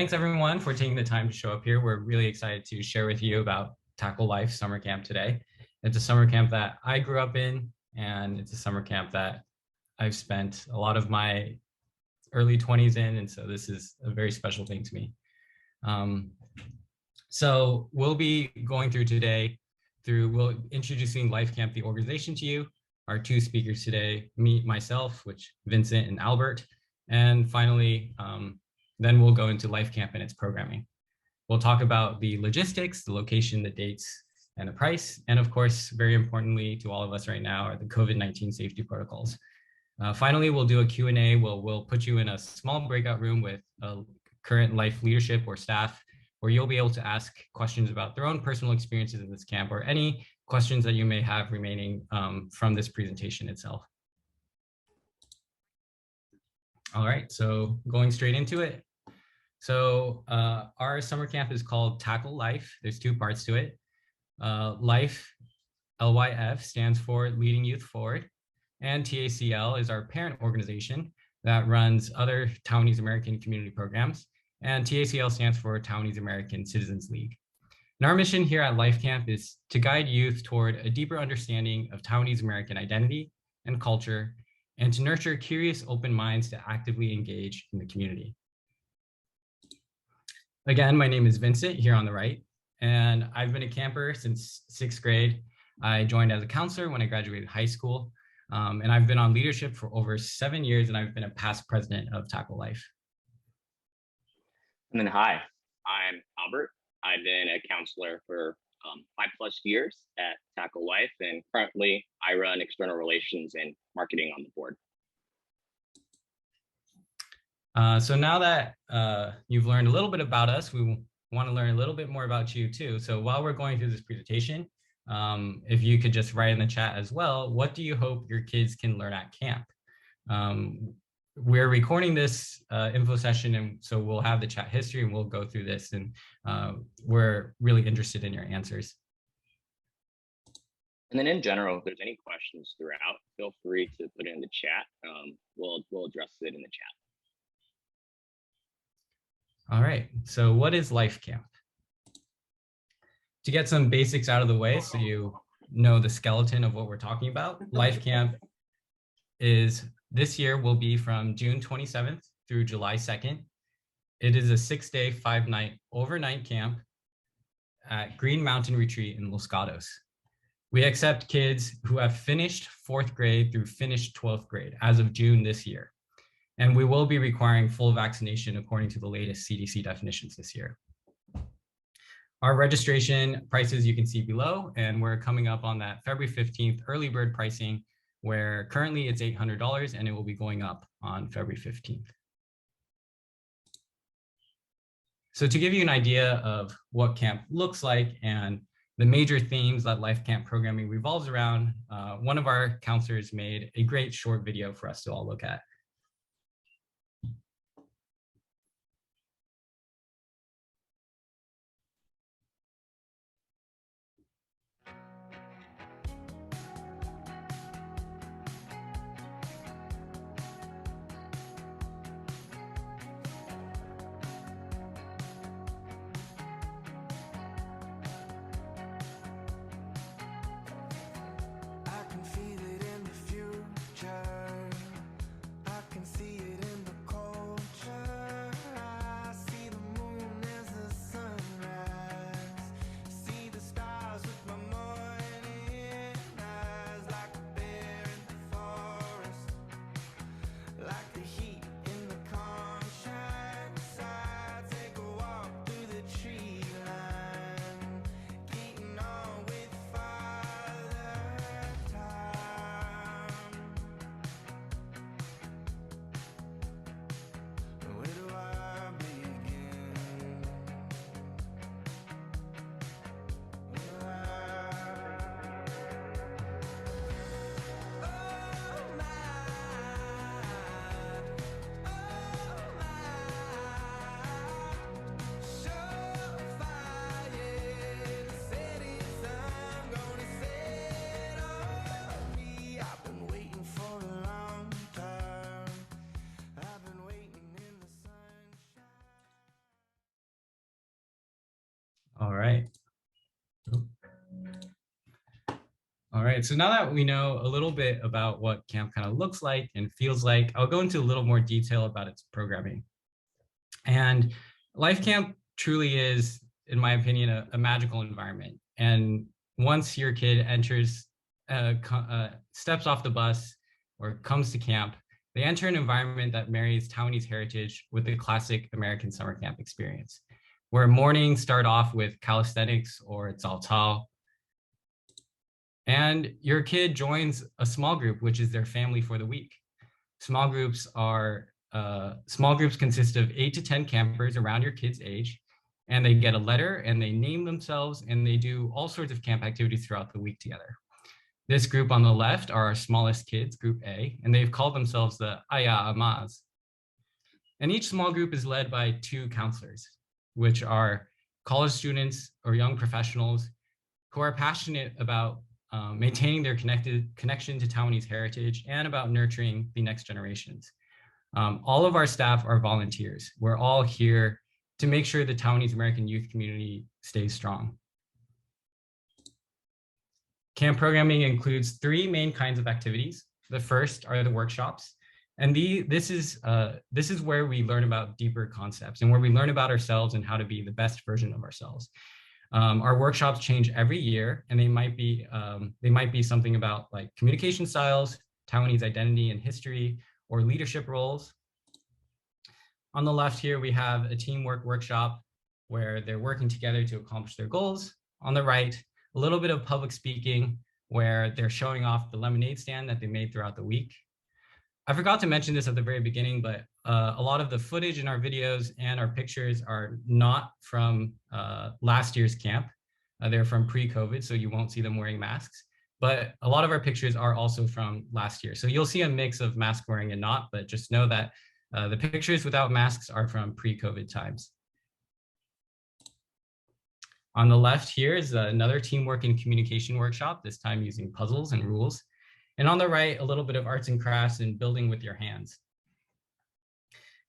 Thanks everyone for taking the time to show up here. We're really excited to share with you about TACL-LYF summer camp today. It's a summer camp that I grew up in, and it's a summer camp that I've spent a lot of my early 20s in, and so this is a very special thing to me. So we'll be going through today we'll introducing LYF Camp, the organization, to you. Our two speakers today, myself, which Vincent and Albert, and finally, then we'll go into LYF Camp and its programming. We'll talk about the logistics, the location, the dates, and the price. And of course, very importantly to all of us right now are the COVID-19 safety protocols. Finally, we'll do a Q&A. We'll put you in a small breakout room with current LYF leadership or staff, where you'll be able to ask questions about their own personal experiences in this camp or any questions that you may have remaining from this presentation itself. All right, so going straight into it. So our summer camp is called TACL-LYF. There's two parts to it. LYF, LYF, stands for Leading Youth Forward, and TACL is our parent organization that runs other Taiwanese American community programs, and TACL stands for Taiwanese American Citizens League. And our mission here at LYF Camp is to guide youth toward a deeper understanding of Taiwanese American identity and culture, and to nurture curious, open minds to actively engage in the community. Again, my name is Vincent here on the right, and I've been a camper since 6th grade. I joined as a counselor when I graduated high school, and I've been on leadership for over 7 years, and I've been a past president of TACL-LYF. And then, hi, I'm Albert. I've been a counselor for 5+ years at TACL-LYF, and currently I run external relations and marketing on the board. So now that you've learned a little bit about us, we want to learn a little bit more about you too. So while we're going through this presentation, if you could just write in the chat as well, what do you hope your kids can learn at camp? We're recording this info session, and so we'll have the chat history and we'll go through this, and we're really interested in your answers. And then in general, if there's any questions throughout, feel free to put it in the chat. We'll address it in the chat. All right, so what is LYF Camp? To get some basics out of the way so you know the skeleton of what we're talking about, LYF Camp is this year will be from June 27th through July 2nd. It is a 6-day, 5-night overnight camp at Green Mountain Retreat in Los Gatos. We accept kids who have finished 4th grade through finished 12th grade as of June this year. And we will be requiring full vaccination according to the latest CDC definitions this year. Our registration prices you can see below, and we're coming up on that February 15th early bird pricing, where currently it's $800 and it will be going up on February 15th. So to give you an idea of what camp looks like and the major themes that LYF Camp programming revolves around, one of our counselors made a great short video for us to all look at. All right. All right, so now that we know a little bit about what camp kind of looks like and feels like, I'll go into a little more detail about its programming. And Life Camp truly is, in my opinion, a magical environment. And once your kid enters, steps off the bus or comes to camp, they enter an environment that marries Taiwanese heritage with the classic American summer camp experience, where mornings start off with calisthenics or cao cao, and your kid joins a small group, which is their family for the week. Small groups consist of 8 to 10 campers around your kid's age, and they get a letter and they name themselves and they do all sorts of camp activities throughout the week together. This group on the left are our smallest kids, Group A, and they've called themselves the Aya Amaz. And each small group is led by 2 counselors, which are college students or young professionals who are passionate about maintaining their connection to Taiwanese heritage and about nurturing the next generations. All of our staff are volunteers. We're all here to make sure the Taiwanese American youth community stays strong. Camp programming includes 3 main kinds of activities. The first are the workshops. And this is where we learn about deeper concepts and where we learn about ourselves and how to be the best version of ourselves. Our workshops change every year, and they might be something about like communication styles, Taiwanese identity and history, or leadership roles. On the left here, we have a teamwork workshop where they're working together to accomplish their goals. On the right, a little bit of public speaking where they're showing off the lemonade stand that they made throughout the week. I forgot to mention this at the very beginning, but a lot of the footage in our videos and our pictures are not from last year's camp. They're from pre-COVID, so you won't see them wearing masks. But a lot of our pictures are also from last year. So you'll see a mix of mask wearing and not, but just know that the pictures without masks are from pre-COVID times. On the left here is another teamwork and communication workshop, this time using puzzles and rules. And on the right, a little bit of arts and crafts and building with your hands.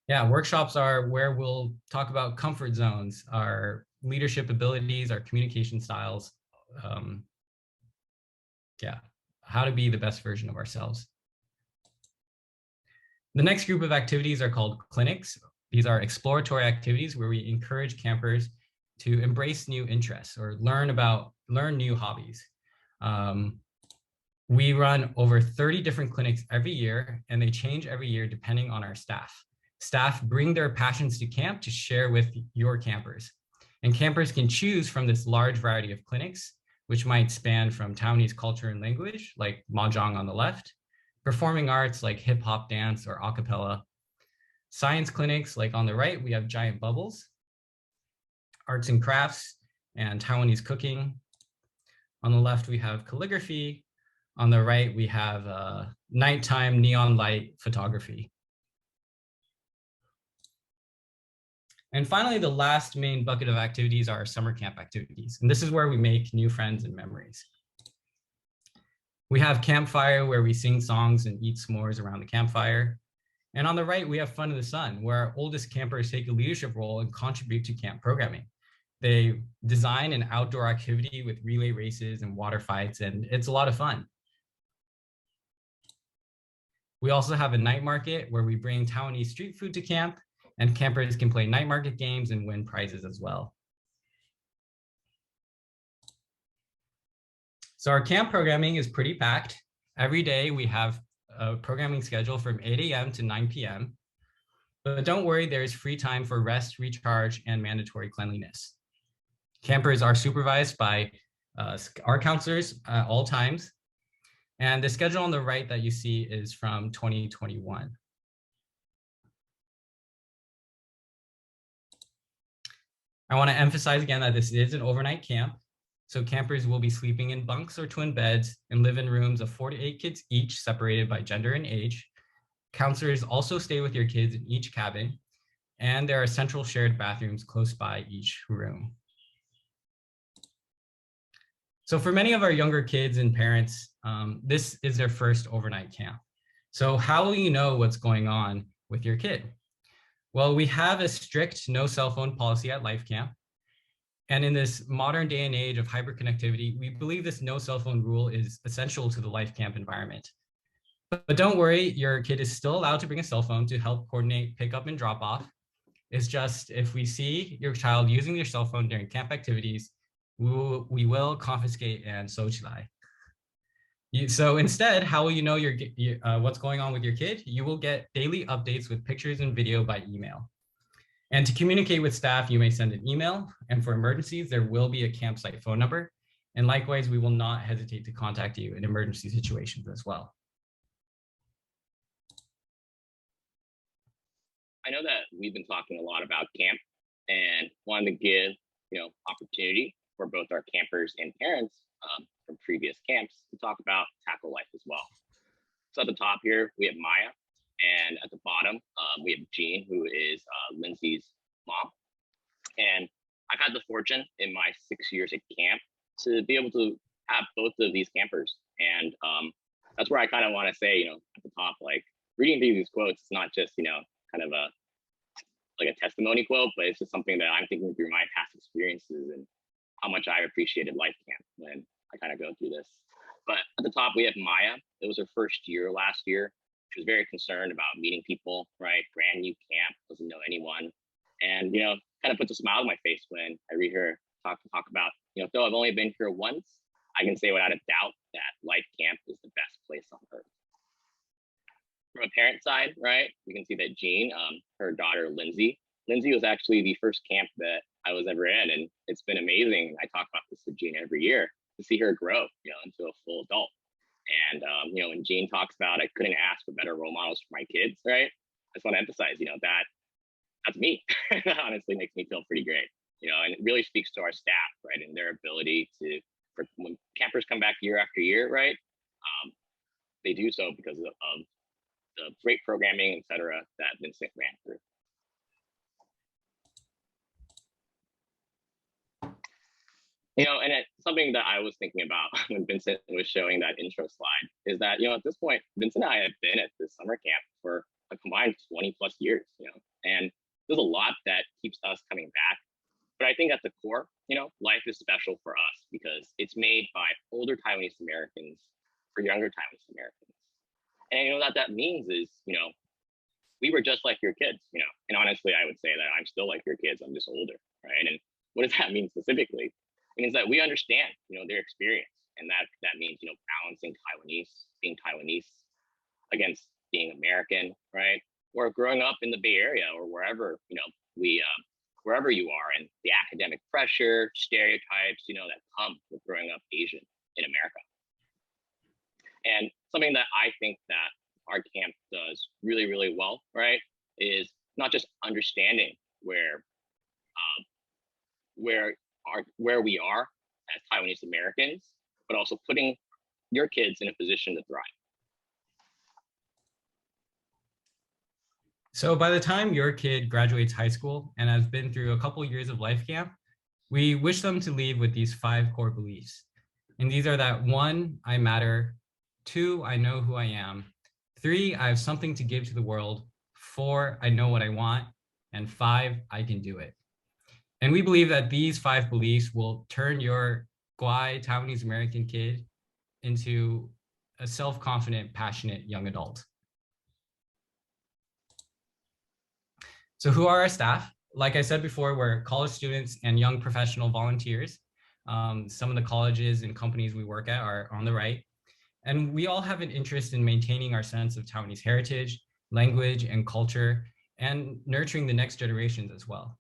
Yeah, workshops are where we'll talk about comfort zones, our leadership abilities, our communication styles. How to be the best version of ourselves. The next group of activities are called clinics. These are exploratory activities where we encourage campers to embrace new interests or learn new hobbies. We run over 30 different clinics every year, and they change every year depending on our staff. Staff bring their passions to camp to share with your campers. And campers can choose from this large variety of clinics, which might span from Taiwanese culture and language, like mahjong on the left, performing arts like hip hop dance or a cappella, science clinics like on the right, we have giant bubbles, arts and crafts and Taiwanese cooking. On the left, we have calligraphy. On the right, we have nighttime neon light photography. And finally, the last main bucket of activities are summer camp activities. And this is where we make new friends and memories. We have campfire where we sing songs and eat s'mores around the campfire. And on the right, we have Fun in the Sun, where our oldest campers take a leadership role and contribute to camp programming. They design an outdoor activity with relay races and water fights, and it's a lot of fun. We also have a night market where we bring Taiwanese street food to camp, and campers can play night market games and win prizes as well. So our camp programming is pretty packed. Every day we have a programming schedule from 8 a.m. to 9 p.m. But don't worry, there's free time for rest, recharge, and mandatory cleanliness. Campers are supervised by our counselors at all times. And the schedule on the right that you see is from 2021. I want to emphasize again that this is an overnight camp. So campers will be sleeping in bunks or twin beds and live in rooms of 4 to 8 kids each, separated by gender and age. Counselors also stay with your kids in each cabin, and there are central shared bathrooms close by each room. So for many of our younger kids and parents, this is their first overnight camp. So how will you know what's going on with your kid? Well, we have a strict no cell phone policy at Life Camp. And in this modern day and age of hyperconnectivity, we believe this no cell phone rule is essential to the life camp environment. But don't worry, your kid is still allowed to bring a cell phone to help coordinate pickup and drop off. It's just if we see your child using their cell phone during camp activities, we will confiscate and 收起来. So instead, how will you know what's going on with your kid? You will get daily updates with pictures and video by email. And to communicate with staff, you may send an email. And for emergencies, there will be a campsite phone number. And likewise, we will not hesitate to contact you in emergency situations as well. I know that we've been talking a lot about camp and wanted to give, opportunity for both our campers and parents from previous camps to talk about TACL-LYF as well. So at the top here, we have Maya, and at the bottom, we have Jean, who is Lindsay's mom. And I've had the fortune in my 6 years at camp to be able to have both of these campers. And that's where I kind of want to say, at the top, like reading these quotes, it's not just, kind of a testimony quote, but it's just something that I'm thinking through my past experiences and how much I appreciated life camp when I kind of go through this. But at the top, we have Maya. It was her first year last year. She was very concerned about meeting people, right? Brand new camp, doesn't know anyone. And, kind of puts a smile on my face when I read her talk about, though I've only been here once, I can say without a doubt that life camp is the best place on earth. From a parent side, right, you can see that Jean, her daughter, Lindsay was actually the first camp that I was ever in. And it's been amazing. I talk about this with Jean every year to see her grow, into a full adult. And, when Jean talks about, I couldn't ask for better role models for my kids, right? I just want to emphasize, that's me. That honestly makes me feel pretty great, and it really speaks to our staff, right? And their ability when campers come back year after year, right? They do so because of the great programming, et cetera, that Vincent ran through. And it's something that I was thinking about when Vincent was showing that intro slide is that, at this point, Vincent and I have been at this summer camp for a combined 20 plus years, and there's a lot that keeps us coming back. But I think at the core, life is special for us because it's made by older Taiwanese Americans for younger Taiwanese Americans. And what that means is, we were just like your kids, and honestly, I would say that I'm still like your kids, I'm just older, right? And what does that mean specifically? It means that we understand, their experience, and that means, balancing being Taiwanese against being American, right? Or growing up in the Bay Area or wherever, wherever you are, and the academic pressure, stereotypes, that come with growing up Asian in America. And something that I think that our camp does really, really well, right, is not just understanding where we are as Taiwanese Americans, but also putting your kids in a position to thrive. So by the time your kid graduates high school and has been through a couple years of life camp, we wish them to leave with these 5 core beliefs. And these are that 1, I matter. 2, I know who I am. 3, I have something to give to the world. 4, I know what I want. And 5, I can do it. And we believe that these 5 beliefs will turn your Guai Taiwanese American kid into a self-confident, passionate young adult. So who are our staff? Like I said before, we're college students and young professional volunteers. Some of the colleges and companies we work at are on the right. And we all have an interest in maintaining our sense of Taiwanese heritage, language, and culture, and nurturing the next generations as well.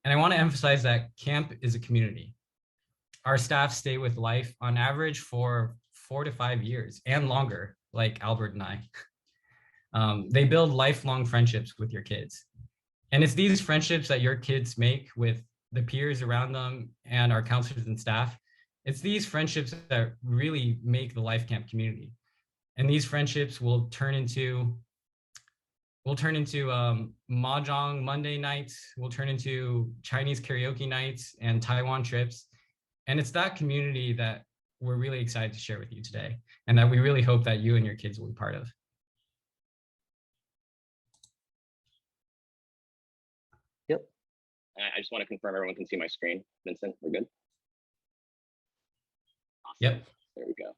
And I want to emphasize that camp is a community. Our staff stay with life on average for 4 to 5 years and longer, like Albert and I. They build lifelong friendships with your kids. And it's these friendships that your kids make with the peers around them and our counselors and staff. It's these friendships that really make the life camp community. And these friendships will turn into mahjong Monday nights, will turn into Chinese karaoke nights and Taiwan trips. And it's that community that we're really excited to share with you today, and that we really hope that you and your kids will be part of. Yep. I just want to confirm everyone can see my screen. Vincent, we're good? Awesome. Yep. There we go.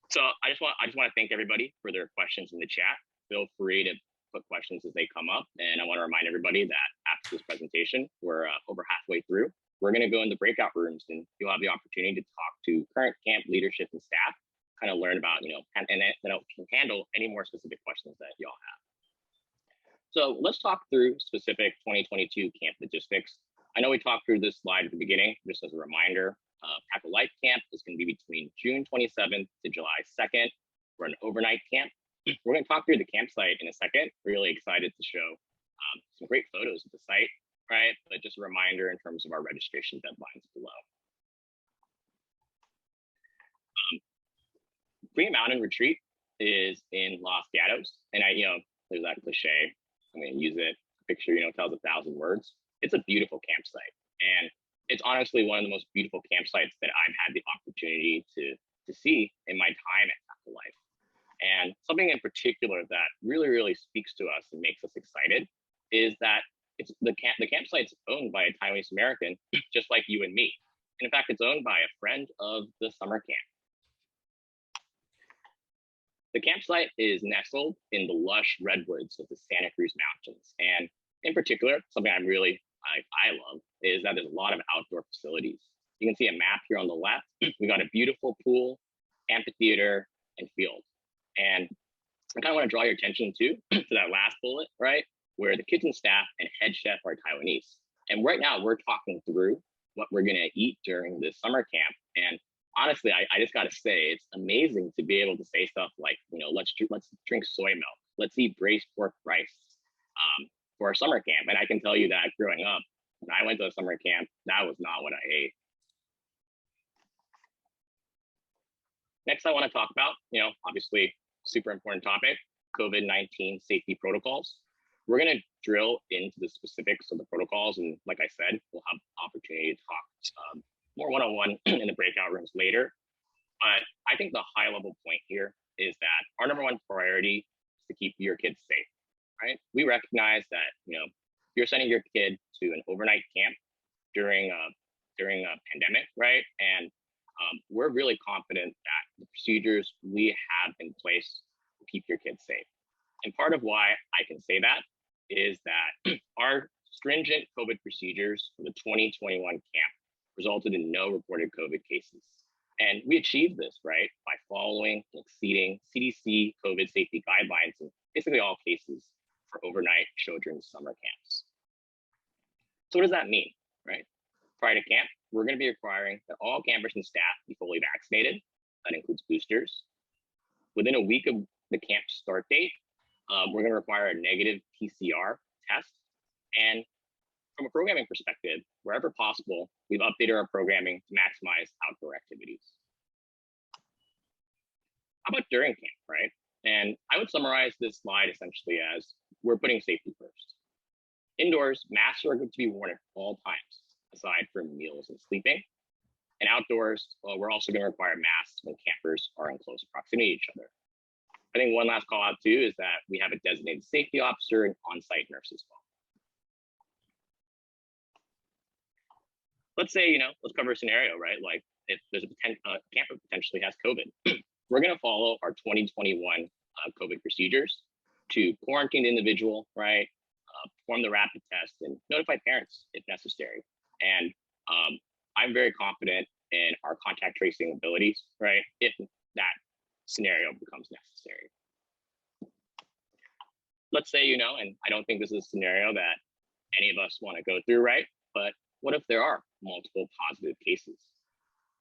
So I just want to thank everybody for their questions in the chat. Feel free to put questions as they come up. And I want to remind everybody that after this presentation, we're over halfway through. We're going to go in the breakout rooms, and you'll have the opportunity to talk to current camp leadership and staff, kind of learn about, and then can handle any more specific questions that y'all have. So let's talk through specific 2022 camp logistics. I know we talked through this slide at the beginning, just as a reminder. TACL-LYF camp is going to be between June 27th to July 2nd. We're an overnight camp. We're going to talk through the campsite in a second. Really excited to show some great photos of the site, right? But just a reminder in terms of our registration deadlines below. Green Mountain Retreat is in Los Gatos, and there's that cliche. I'm going to use it. A picture, tells 1,000 words. It's a beautiful campsite, and it's honestly one of the most beautiful campsites that I've had the opportunity to see in my time at TACL-LYF. And something in particular that really, really speaks to us and makes us excited is that it's the campsite's owned by a Taiwanese American, just like you and me. And in fact, it's owned by a friend of the summer camp. The campsite is nestled in the lush redwoods of the Santa Cruz Mountains. And in particular, something I love is that there's a lot of outdoor facilities. You can see a map here on the left. We got a beautiful pool, amphitheater, and field. And I kind of want to draw your attention to that last bullet, right? Where the kitchen staff and head chef are Taiwanese. And right now we're talking through what we're going to eat during this summer camp. And honestly, I just got to say, it's amazing to be able to say stuff like, let's drink soy milk. Let's eat braised pork rice for our summer camp. And I can tell you that growing up, when I went to a summer camp, that was not what I ate. Next, I want to talk about, obviously, super important topic, COVID-19 safety protocols. We're going to drill into the specifics of the protocols. And like I said, we'll have opportunity to talk more one-on-one in the breakout rooms later. But I think the high level point here is that our number one priority is to keep your kids safe, right? We recognize that, if you're sending your kid to an overnight camp during a pandemic, right? And we're really confident that the procedures we have in place will keep your kids safe. And part of why I can say that is that our stringent COVID procedures for the 2021 camp resulted in no reported COVID cases. And we achieved this, right, by following and exceeding CDC COVID safety guidelines in basically all cases for overnight children's summer camps. So what does that mean, right? Prior to camp, we're going to be requiring that all campers and staff be fully vaccinated. That includes boosters. Within a week of the camp start date, we're going to require a negative PCR test. And from a programming perspective, wherever possible, we've updated our programming to maximize outdoor activities. How about during camp, right? And I would summarize this slide essentially as we're putting safety first. Indoors, masks are going to be worn at all times, aside from meals and sleeping. And outdoors, we're also going to require masks when campers are in close proximity to each other. I think one last call out too is that we have a designated safety officer and on-site nurse as well. Let's say, let's cover a scenario, right? Like if there's a camper potentially has COVID, we're going to follow our 2021 COVID procedures to quarantine the individual, right? Perform the rapid test and notify parents if necessary. And I'm very confident in our contact tracing abilities, right? If that scenario becomes necessary. Let's say, and I don't think this is a scenario that any of us want to go through, right? But what if there are multiple positive cases?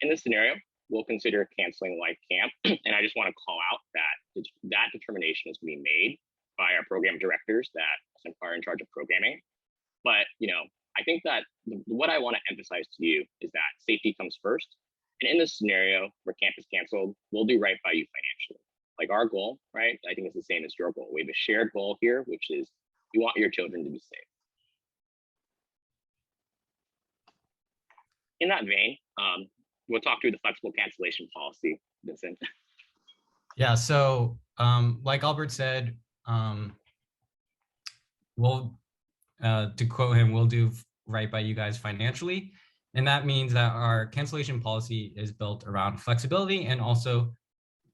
In this scenario, we'll consider canceling LYF camp. And I just want to call out that that determination is being made by our program directors that are in charge of programming. But, I think that what I want to emphasize to you is that safety comes first. And in this scenario where camp is canceled, we'll do right by you financially. Like our goal, right? I think it's the same as your goal. We have a shared goal here, which is you want your children to be safe. In that vein, we'll talk through the flexible cancellation policy, Vincent. Yeah, so like Albert said, we'll To quote him, we'll do right by you guys financially. And that means that our cancellation policy is built around flexibility and also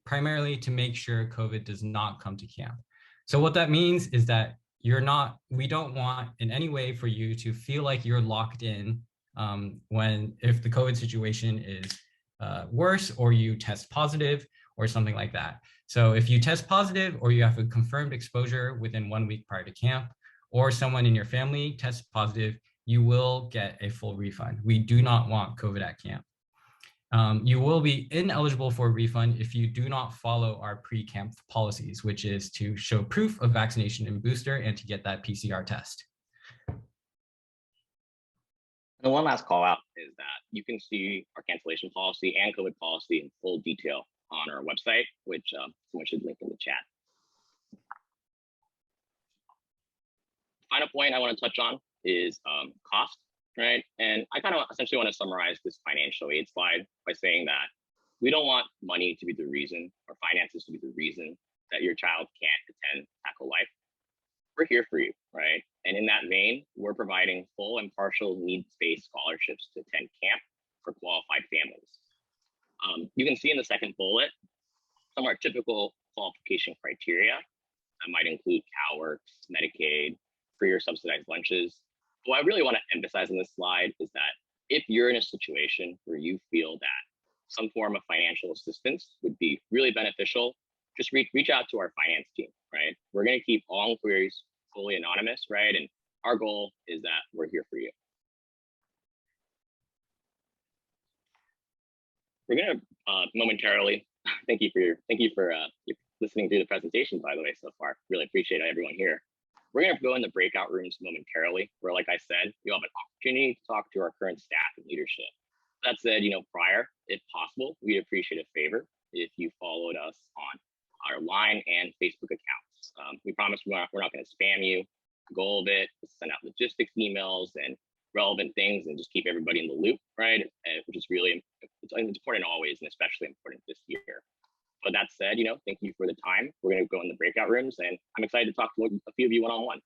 primarily to make sure COVID does not come to camp. So what that means is that we don't want in any way for you to feel like you're locked in if the COVID situation is worse or you test positive or something like that. So if you test positive or you have a confirmed exposure within 1 week prior to camp, or someone in your family tests positive, you will get a full refund. We do not want COVID at camp. You will be ineligible for a refund if you do not follow our pre-camp policies, which is to show proof of vaccination and booster and to get that PCR test. And one last call out is that you can see our cancellation policy and COVID policy in full detail on our website, which someone should link in the chat. Final point I want to touch on is cost, right? And I kind of essentially want to summarize this financial aid slide by saying that we don't want money to be the reason or finances to be the reason that your child can't attend TACL-LYF. We're here for you, right? And in that vein, we're providing full and partial needs-based scholarships to attend camp for qualified families. You can see in the second bullet some of our typical qualification criteria that might include CalWORKs, Medicaid, free or subsidized lunches. But what I really want to emphasize in this slide is that if you're in a situation where you feel that some form of financial assistance would be really beneficial, just reach out to our finance team, right? We're going to keep all inquiries fully anonymous, right? And our goal is that we're here for you. We're going to momentarily, thank you for listening to the presentation, by the way, so far. Really appreciate everyone here. We're going to go in the breakout rooms momentarily, where, like I said, you'll have an opportunity to talk to our current staff and leadership. That said, prior, if possible, we'd appreciate a favor if you followed us on our line and Facebook accounts. We promise we're not going to spam you. The goal of it is to send out logistics emails and relevant things and just keep everybody in the loop, right? Which is really it's important always, and especially important this year. But that said, thank you for the time. We're going to go in the breakout rooms, and I'm excited to talk to a few of you one-on-one.